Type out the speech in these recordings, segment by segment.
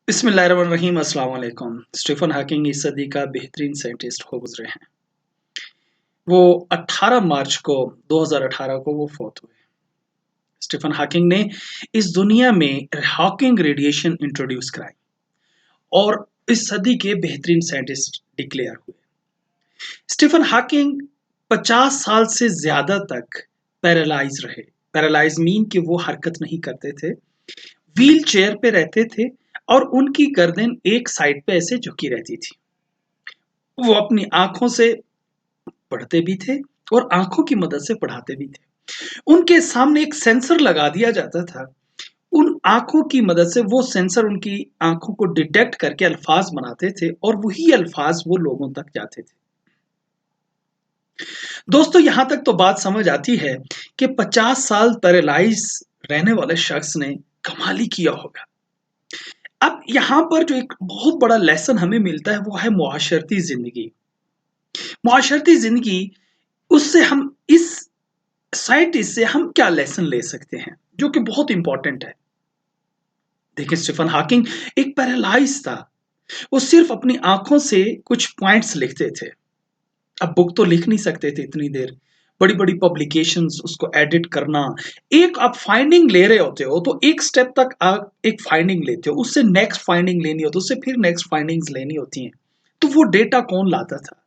बिस्मिल्लाहिर्रहमानिर्रहीम अस्सलाम वालेकुम। स्टीफन हॉकिंग इस सदी का बेहतरीन साइंटिस्ट हो गुजरे हैं। वो 18 मार्च को 2018 को वो फौत हुए। स्टीफन हॉकिंग ने इस दुनिया में हॉकिंग रेडिएशन इंट्रोड्यूस कराई और इस सदी के बेहतरीन साइंटिस्ट डिक्लेयर हुए। स्टीफन हॉकिंग 50 साल से ज्यादा तक पैरालाइज रहे। पैरालाइज मीन कि वो हरकत नहीं करते थे, व्हील चेयर पे रहते थे और उनकी गर्दन एक साइड पे ऐसे झुकी रहती थी। वो अपनी आंखों से पढ़ते भी थे और आंखों की मदद से पढ़ाते भी थे। उनके सामने एक सेंसर लगा दिया जाता था। उन आंखों की मदद से वो सेंसर उनकी आंखों को डिटेक्ट करके अल्फाज बनाते थे और वही अल्फाज वो लोगों तक जाते थे। दोस्तों, यहां तक तो बात समझ आती है कि 50 साल पैरालाइज रहने वाले शख्स ने कमाल ही किया होगा। अब यहां पर जो एक बहुत बड़ा लेसन हमें मिलता है वो है मुआशरती जिंदगी। मुआशरती जिंदगी, उससे हम इस साइंटिस्ट से हम क्या लेसन ले सकते हैं जो कि बहुत इंपॉर्टेंट है। देखिए, स्टीफन हॉकिंग एक पैरालाइज था। वो सिर्फ अपनी आंखों से कुछ पॉइंट्स लिखते थे। अब बुक तो लिख नहीं सकते थे इतनी देर, बड़ी बड़ी पब्लिकेशंस उसको एडिट करना। एक आप फाइंडिंग ले रहे होते हो तो एक स्टेप तक आप एक फाइंडिंग लेते हो, उससे नेक्स्ट फाइंडिंग लेनी होती है, उससे फिर नेक्स्ट फाइंडिंग्स लेनी होती हैं। तो वो डेटा कौन लाता था,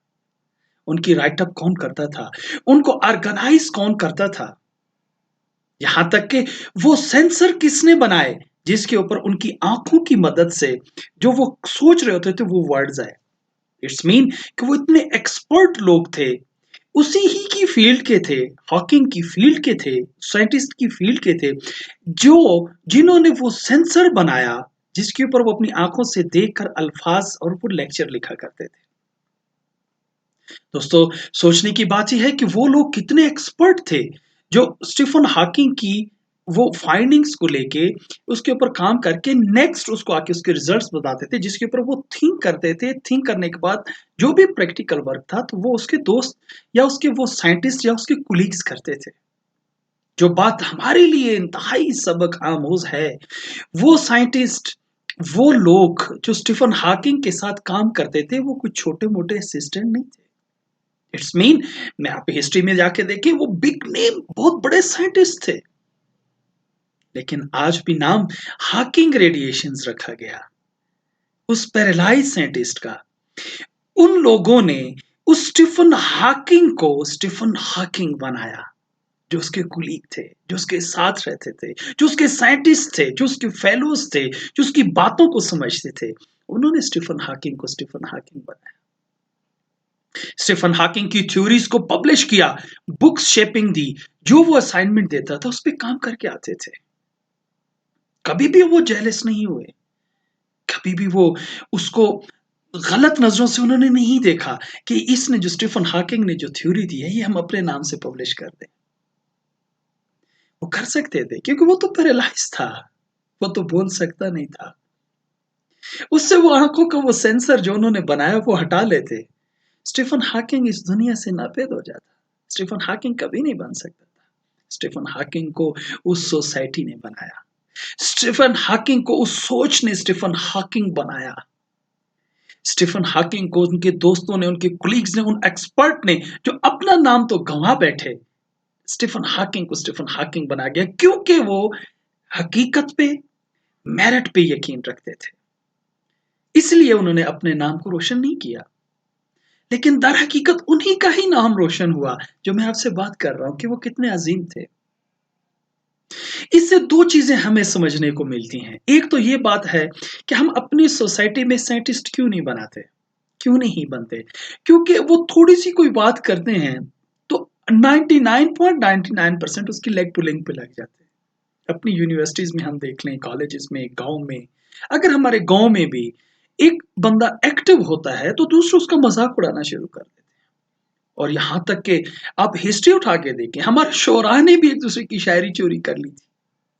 उनकी राइटअप कौन करता था, उनको ऑर्गेनाइज कौन करता था, यहां तक कि वो सेंसर किसने बनाए जिसके ऊपर उनकी आंखों की मदद से जो वो सोच रहे होते थे वो वर्ड्स आए। इट्स मीन कि वो इतने एक्सपर्ट लोग थे, उसी ही की फील्ड के थे, हॉकिंग की फील्ड के थे, साइंटिस्ट की फील्ड के थे, जो जिन्होंने वो सेंसर बनाया जिसके ऊपर वो अपनी आंखों से देखकर अल्फाज और वो लेक्चर लिखा करते थे। दोस्तों, सोचने की बात यह है कि वो लोग कितने एक्सपर्ट थे जो स्टीफन हॉकिंग की वो फाइंडिंग्स को लेके उसके ऊपर काम करके नेक्स्ट उसको आके उसके रिजल्ट्स बताते थे, जिसके ऊपर वो थिंक करते थे। थिंक करने के बाद जो भी प्रैक्टिकल वर्क था तो वो उसके दोस्त या उसके वो साइंटिस्ट या उसके कुलीग्स करते थे। जो बात हमारे लिए इंतहाई सबक आमोज है, वो साइंटिस्ट, वो लोग जो स्टीफन हॉकिंग के साथ काम करते थे वो कुछ छोटे मोटे असिस्टेंट नहीं थे। इट्स मीन, मैं आप हिस्ट्री में जाके देखें, वो बिग नेम बहुत बड़े साइंटिस्ट थे, लेकिन आज भी नाम हॉकिंग रेडिएशंस रखा गया उस पैरालाइज साइंटिस्ट का। उन लोगों ने उस स्टीफन हॉकिंग को स्टीफन हॉकिंग बनाया, जो उसके कुलीग थे, जो उसके साथ रहते थे, जो उसके साइंटिस्ट थे, जो उसके फेलोज थे, जो उसकी बातों को समझते थे। उन्होंने स्टीफन हॉकिंग को स्टीफन हॉकिंग बनाया। स्टीफन हॉकिंग की थ्योरीज को पब्लिश किया, बुक्स शेपिंग दी, जो वो असाइनमेंट देता था उस पर काम करके आते थे। कभी भी वो जेलस नहीं हुए, कभी भी वो उसको गलत नजरों से उन्होंने नहीं देखा कि इसने जो स्टीफन हॉकिंग ने जो थ्योरी दी है ये हम अपने नाम से पब्लिश कर दें। वो कर सकते थे क्योंकि वो तो पैरालाइज था, वो तो बोल सकता नहीं था। उससे वो आंखों का वो सेंसर जो उन्होंने बनाया वो हटा लेते, स्टीफन हॉकिंग इस दुनिया से नापेद हो जाता। स्टीफन हॉकिंग कभी नहीं बन सकता था। स्टीफन हॉकिंग को उस सोसाइटी ने बनाया, स्टीफन हॉकिंग को उस सोच ने स्टीफन हॉकिंग बनाया। स्टीफन हॉकिंग को उनके दोस्तों ने, उनके कुलीग्स ने, उन एक्सपर्ट ने जो अपना नाम तो गंवा बैठे, स्टीफन हॉकिंग को स्टीफन हॉकिंग बना गया क्योंकि वो हकीकत पे, मेरिट पे यकीन रखते थे। इसलिए उन्होंने अपने नाम को रोशन नहीं किया, लेकिन दर हकीकत उन्हीं का ही नाम रोशन हुआ जो मैं आपसे बात कर रहा हूं कि वो कितने अजीम थे। इससे दो चीजें हमें समझने को मिलती हैं। एक तो ये बात है कि हम अपनी सोसाइटी में साइंटिस्ट क्यों नहीं बनाते, क्यों नहीं बनते, क्योंकि वो थोड़ी सी कोई बात करते हैं तो 99.99% उसकी लेग पुलिंग पे लग जाते हैं। अपनी यूनिवर्सिटीज में हम देख लें, कॉलेजेस में, गांव में, अगर हमारे गांव में भी एक बंदा एक्टिव होता है तो दूसरे उसका मजाक उड़ाना शुरू कर देते हैं। और यहां तक कि आप हिस्ट्री उठा के देखें, हमारे शोरा ने भी एक दूसरे की शायरी चोरी कर ली थी।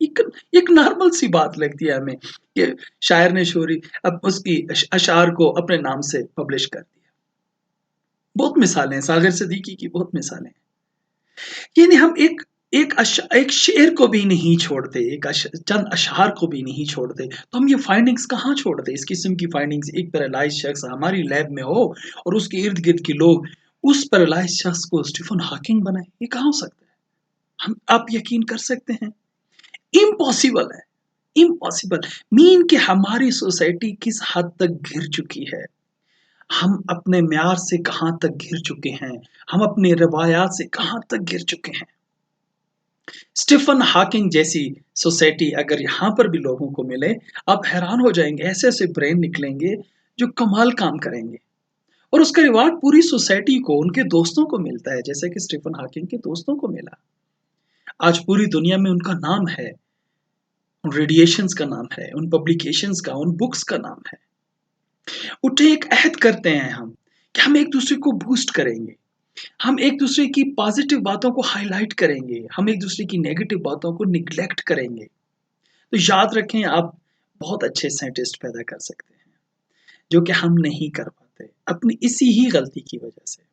एक एक नॉर्मल सी बात लगती है हमें कि शायर ने शोरी अब उसकी अशार को अपने नाम से पब्लिश कर दिया। बहुत मिसालें हैं, सागर सिद्दीकी की बहुत मिसालें हैं। यानी हम एक एक शेर को भी नहीं छोड़ते, चंद अशआर को भी नहीं छोड़ते, तो हम ये फाइंडिंग्स कहाँ छोड़ते? इस किस्म की फाइंडिंग्स एक पैरालाइज़्ड शख्स हमारी लैब में हो और उसके इर्द-गिर्द के लोग उस पैरालाइज़्ड शख्स को स्टीफन हॉकिंग बनाएँ, ये कहाँ हो सकता है? आप यकीन कर सकते हैं? इम्पॉसिबल है, इम्पॉसिबल। मीन कि हमारी सोसाइटी किस हद तक घिर चुकी है। हम अपने म्यार से कहाँ तक घिर चुके हैं, हम अपनी रवायात से कहाँ तक घिर चुके हैं। स्टीफन हॉकिंग जैसी सोसाइटी अगर यहाँ पर भी लोगों को मिले, आप हैरान हो जाएँगे, ऐसे-ऐसे ब्रेन निकलेंगे जो कमाल काम करेंगे और उसका रिवार्ड पूरी सोसाइटी को, उनके दोस्तों को मिलता है, जैसे कि स्टीफन हॉकिंग के दोस्तों को मिला। आज पूरी दुनिया में उनका नाम है, उन रेडिएशंस का नाम है, उन पब्लिकेशंस का, उन बुक्स का नाम है। उठे एक अहद करते हैं हम, कि हम एक-दूसरे को बूस्ट करेंगे। हम एक-दूसरे की पॉज़िटिव बातों को हाइलाइट करेंगे, हम एक-दूसरे की नेगेटिव बातों को नेग्लेक्ट करेंगे। तो याद रखें आप बहुत अच्छे साइंटिस्ट पैदा कर सकते हैं, जो कि हम नहीं कर पाते, अपनी इसी ही गलती की वजह से।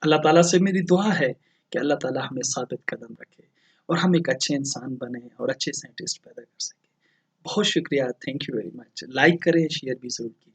अल्लाह ताला से मेरी दुआ है कि अल्लाह ताला हमें साबित कदम रखे और हम एक अच्छे इंसान बने और अच्छे साइंटिस्ट पैदा कर सकें। बहुत शुक्रिया, thank you very much. Like करें, शेयर भी ज़रूर कीजिए।